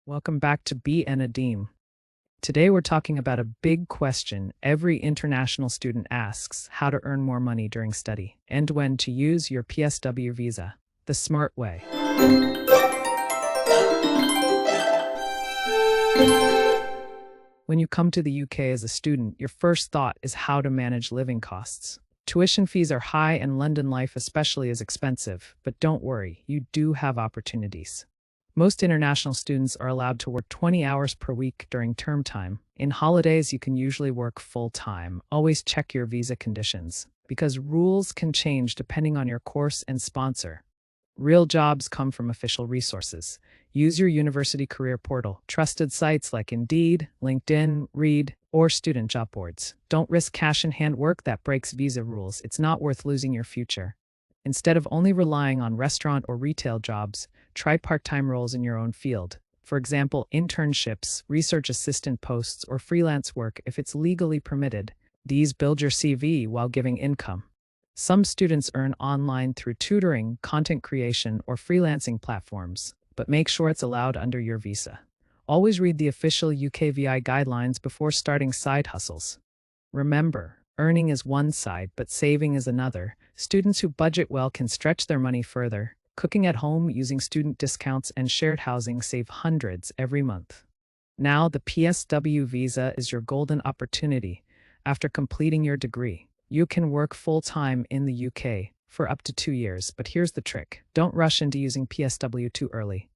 Welcome back to Be and Nadim. Today we're talking about a big question every international student asks: how to earn more money during study and when to use your PSW visa the smart way. When you come to the UK as a student, your first thought is how to manage living costs. Tuition fees are high and London life especially is expensive, but don't worry, you do have opportunities. Most international students are allowed to work 20 hours per week during term time. In holidays, you can usually work full-time. Always check your visa conditions, because rules can change depending on your course and sponsor. Real jobs come from official resources. Use your university career portal, trusted sites like Indeed, LinkedIn, Reed, or student job boards. Don't risk cash-in-hand work that breaks visa rules. It's not worth losing your future. Instead of only relying on restaurant or retail jobs, try part-time roles in your own field. For example, internships, research assistant posts, or freelance work if it's legally permitted. These build your CV while giving income. Some students earn online through tutoring, content creation, or freelancing platforms, but make sure it's allowed under your visa. Always read the official UKVI guidelines before starting side hustles. Remember, earning is one side, but saving is another. Students who budget well can stretch their money further. Cooking at home using student discounts and shared housing save hundreds every month. Now, the PSW visa is your golden opportunity. After completing your degree, you can work full-time in the UK for up to 2 years, but here's the trick. Don't rush into using PSW too early.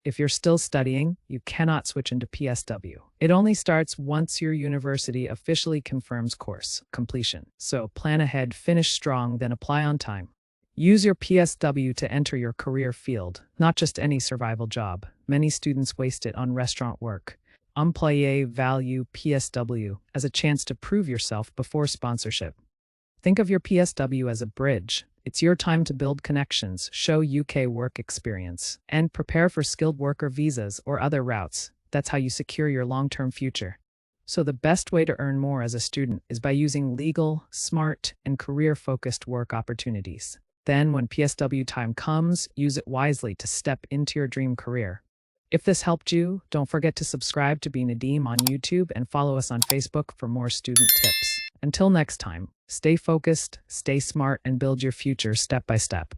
If you're still studying, you cannot switch into PSW. It only starts once your university officially confirms course completion. So plan ahead, finish strong, then apply on time. Use your PSW to enter your career field, not just any survival job. Many students waste it on restaurant work. Employés value PSW as a chance to prove yourself before sponsorship. Think of your PSW as a bridge. It's your time to build connections, show UK work experience, and prepare for skilled worker visas or other routes. That's how you secure your long-term future. So the best way to earn more as a student is by using legal, smart, and career-focused work opportunities. Then, when PSW time comes, use it wisely to step into your dream career. If this helped you, don't forget to subscribe to Be Nadim on YouTube and follow us on Facebook for more student tips. Until next time, stay focused, stay smart, and build your future step by step.